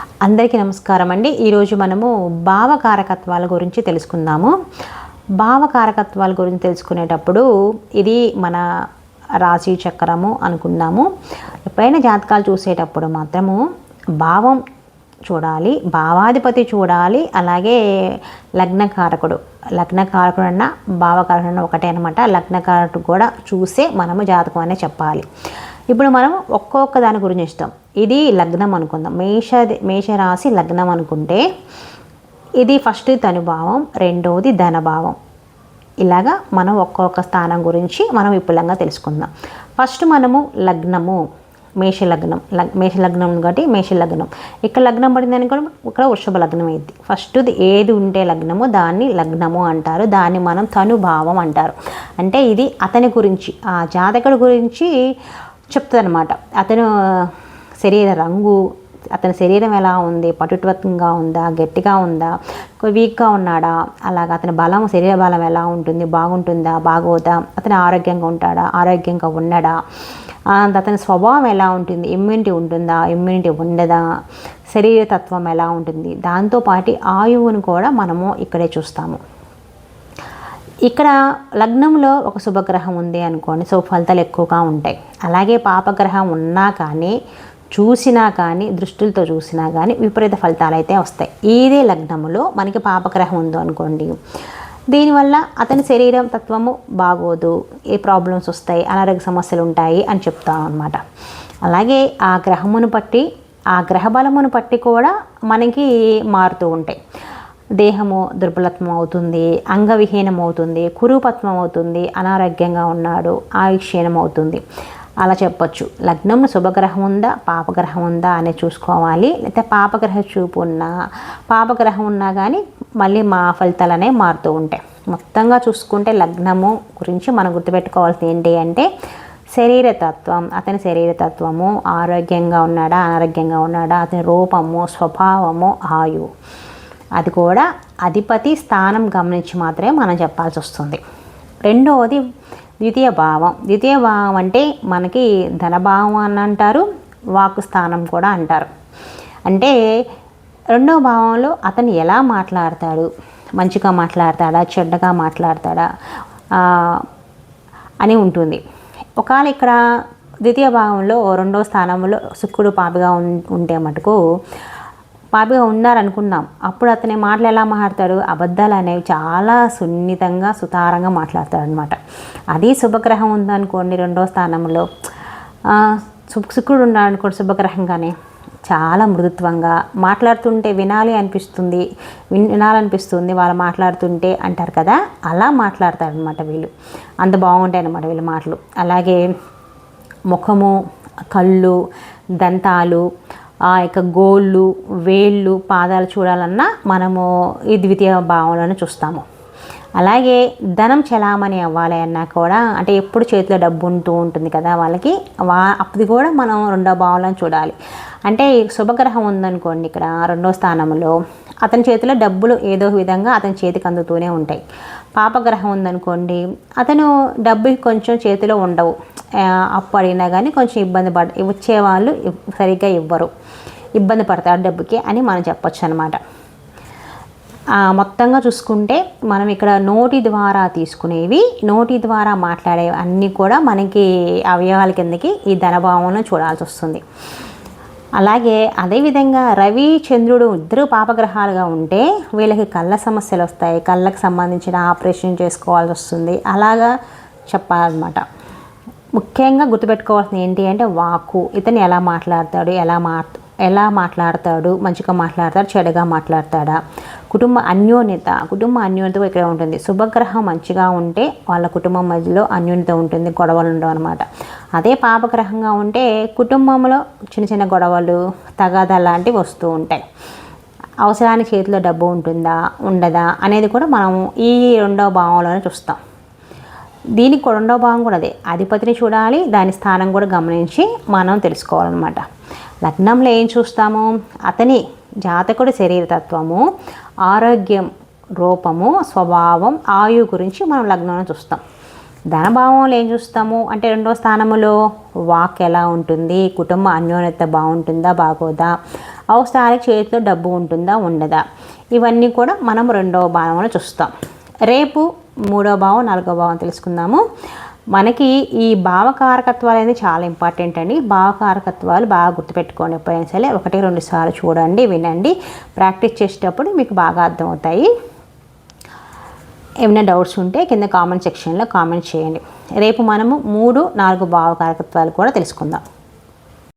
అందరికీ నమస్కారం అండి. ఈరోజు మనము భావకారకత్వాల గురించి తెలుసుకుందాము. భావకారకత్వాల గురించి తెలుసుకునేటప్పుడు ఇది మన రాశి చక్రము అనుకుందాము. ఎప్పుడైనా జాతకాలు చూసేటప్పుడు మాత్రము భావం చూడాలి, భావాధిపతి చూడాలి, అలాగే లగ్నకారకుడు అన్న భావకారకుడు అన్న ఒకటే అనమాట. లగ్నకారకుడు కూడా చూసే మనము జాతకం అనే చెప్పాలి. ఇప్పుడు మనం ఒక్కొక్క దాని గురించి ఇష్టం. ఇది లగ్నం అనుకుందాం, మేషరాశి లగ్నం అనుకుంటే ఇది ఫస్ట్ తనుభావం, రెండవది ధనభావం. ఇలాగా మనం ఒక్కొక్క స్థానం గురించి మనం విపులంగా తెలుసుకుందాం. ఫస్ట్ మనము లగ్నము మేషలగ్నం కాబట్టి మేషలగ్నం, ఇక్కడ లగ్నం పడింది అనుకోండి, ఇక్కడ వృషభ లగ్నం అయింది. ఫస్ట్ ఏది ఉంటే లగ్నము దాన్ని లగ్నము అంటారు. దాన్ని మనం తనుభావం అంటారు. అంటే ఇది అతని గురించి, ఆ జాతకుడి గురించి చెప్తుంది అనమాట. అతను శరీర రంగు, అతని శరీరం ఎలా ఉంది, పటుత్వంగా ఉందా, గట్టిగా ఉందా, వీక్గా ఉన్నాడా, అలాగా అతని బలం, శరీర బలం ఎలా ఉంటుంది, బాగుంటుందా, బాగోదా, అతను ఆరోగ్యంగా ఉంటాడా, ఆరోగ్యంగా ఉండడా, అతని స్వభావం ఎలా ఉంటుంది, ఇమ్యూనిటీ ఉంటుందా, ఇమ్యూనిటీ ఉండదా, శరీరతత్వం ఎలా ఉంటుంది, దాంతోపాటు ఆయువును కూడా మనము ఇక్కడే చూస్తాము. ఇక్కడ లగ్నంలో ఒక శుభగ్రహం ఉంది అనుకోండి, శుభ ఫలితాలు ఎక్కువగా ఉంటాయి. అలాగే పాపగ్రహం ఉన్నా కానీ, చూసినా కానీ, దృష్టిలతో చూసినా కానీ విపరీత ఫలితాలు అయితే వస్తాయి. ఇదే లగ్నంలో మనకి పాపగ్రహం ఉందో అనుకోండి, దీనివల్ల అతని శరీరం తత్వము బాగోదు, ఏ ప్రాబ్లమ్స్ వస్తాయి, అనారోగ్య సమస్యలు ఉంటాయి అని చెప్తాం అన్నమాట. అలాగే ఆ గ్రహమును బట్టి, ఆ గ్రహ బలమును బట్టి కూడా మనకి మారుతూ ఉంటాయి. దేహము దుర్బలత్వం అవుతుంది, అంగవిహీనం అవుతుంది, కురూపత్వం అవుతుంది, అనారోగ్యంగా ఉన్నాడు, ఆయుక్షీణం అవుతుంది, అలా చెప్పొచ్చు. లగ్నంలో శుభగ్రహం ఉందా, పాపగ్రహం ఉందా అనేది చూసుకోవాలి. లేకపోతే పాపగ్రహ చూపు ఉన్నా, పాపగ్రహం ఉన్నా కానీ మళ్ళీ మా ఫలితాలు అనేవి మారుతూ ఉంటాయి. మొత్తంగా చూసుకుంటే లగ్నము గురించి మనం గుర్తుపెట్టుకోవాల్సింది ఏంటి అంటే శరీరతత్వం, అతని శరీరతత్వము, ఆరోగ్యంగా ఉన్నాడా, అనారోగ్యంగా ఉన్నాడా, అతని రూపము, స్వభావము, ఆయువు, అది కూడా అధిపతి స్థానం గమనించి మాత్రమే మనం చెప్పాల్సి వస్తుంది. రెండవది ద్వితీయ భావం. ద్వితీయ భావం అంటే మనకి ధనభావం అని అంటారు, వాక్కు స్థానం కూడా అంటారు. అంటే రెండవ భావంలో అతను ఎలా మాట్లాడతాడు, మంచిగా మాట్లాడతాడా, చెడ్డగా మాట్లాడతాడా అని ఉంటుంది. ఒకవేళ ఇక్కడ ద్వితీయ భావంలో రెండవ స్థానంలో శుక్రుడు పాపిగా ఉంటే మటుకు, పాపిగా ఉన్నారనుకుందాం, అప్పుడు అతని మాటలు ఎలా మాట్లాడతాడు, అబద్ధాలు అనేవి చాలా సున్నితంగా సుతారంగా మాట్లాడతాడు అనమాట. అది శుభగ్రహం ఉందనుకోండి రెండో స్థానంలో, శుక్రుడు ఉన్నాడనుకోండి శుభగ్రహంగానే, చాలా మృదుత్వంగా మాట్లాడుతుంటే వినాలనిపిస్తుంది వాళ్ళు మాట్లాడుతుంటే అంటారు కదా, అలా మాట్లాడతారు అనమాట వీళ్ళు. అంత బాగుంటాయి అన్నమాట వీళ్ళ మాటలు. అలాగే ముఖము, కళ్ళు, దంతాలు, ఆ యొక్క గోళ్ళు, వేళ్ళు, పాదాలు చూడాలన్నా మనము ఈ ద్వితీయ భావంలోనే చూస్తాము. అలాగే ధనం చలామణి అవ్వాలి అన్నా కూడా, అంటే ఎప్పుడు చేతిలో డబ్బు ఉంటూ ఉంటుంది కదా వాళ్ళకి, అప్పుడు కూడా మనం రెండో భావంలో చూడాలి. అంటే శుభగ్రహం ఉందనుకోండి ఇక్కడ రెండో స్థానంలో, అతని చేతిలో డబ్బులు ఏదో విధంగా అతని చేతికి అందుతూనే ఉంటాయి. పాపగ్రహం ఉందనుకోండి, అతను డబ్బుకి కొంచెం చేతిలో ఉండవు, అప్పు అడిగినా కానీ కొంచెం ఇచ్చేవాళ్ళు సరిగ్గా ఇవ్వరు, ఇబ్బంది పడతారు డబ్బుకి అని మనం చెప్పొచ్చు అనమాట. మొత్తంగా చూసుకుంటే మనం ఇక్కడ నోటి ద్వారా తీసుకునేవి, నోటి ద్వారా మాట్లాడేవి అన్నీ కూడా మనకి అవయవాల కిందకి ఈ ధనభావంలో చూడాల్సి వస్తుంది. అలాగే అదేవిధంగా రవి చంద్రుడు ఇద్దరు పాపగ్రహాలుగా ఉంటే వీళ్ళకి కళ్ళ సమస్యలు వస్తాయి, కళ్ళకు సంబంధించిన ఆపరేషన్ చేసుకోవాల్సి వస్తుంది, అలాగా చెప్పాలన్నమాట. ముఖ్యంగా గుర్తుపెట్టుకోవాల్సింది ఏంటి అంటే వాక్కు, ఇతను ఎలా మాట్లాడతాడు, మంచిగా మాట్లాడతాడు, చెడుగా మాట్లాడతాడా, కుటుంబ అన్యోన్యత ఇక్కడ ఉంటుంది. శుభగ్రహం మంచిగా ఉంటే వాళ్ళ కుటుంబం మధ్యలో అన్యోన్యత ఉంటుంది, గొడవలు ఉండవు అనమాట. అదే పాపగ్రహంగా ఉంటే కుటుంబంలో చిన్న చిన్న గొడవలు, తగాదా లాంటివి వస్తూ ఉంటాయి. అవసరానికి చేతిలో డబ్బు ఉంటుందా, ఉండదా అనేది కూడా మనం ఈ రెండవ భావంలోనే చూస్తాం. దీనికి రెండవ భావం కూడా అదే, అధిపతిని చూడాలి, దాని స్థానం కూడా గమనించి మనం తెలుసుకోవాలన్నమాట. లగ్నంలో ఏం చూస్తాము, అతని జాతకుడి శరీరతత్వము, ఆరోగ్యం, రూపము, స్వభావం, ఆయువు గురించి మనం లగ్నంలో చూస్తాం. ధనభావంలో ఏం చూస్తాము అంటే రెండో స్థానంలో వాక్ ఎలా ఉంటుంది, కుటుంబ అన్యోన్యత బాగుంటుందా బాగోదా, అవసరానికి చేతిలో డబ్బు ఉంటుందా ఉండదా, ఇవన్నీ కూడా మనం రెండవ భావంలో చూస్తాం. రేపు మూడవ భావం, నాలుగవ భావం తెలుసుకుందాము. మనకి ఈ భావకారకత్వాలు అనేది చాలా ఇంపార్టెంట్ అండి. భావకారకత్వాలు బాగా గుర్తుపెట్టుకోండి. ఎప్పుడైనా సరే 1-2 సార్లు చూడండి, వినండి. ప్రాక్టీస్ చేసేటప్పుడు మీకు బాగా అర్థమవుతాయి. ఏమైనా డౌట్స్ ఉంటే కింద కామెంట్ సెక్షన్లో కామెంట్ చేయండి. రేపు మనము 3, 4 భావకారకత్వాలు కూడా తెలుసుకుందాం.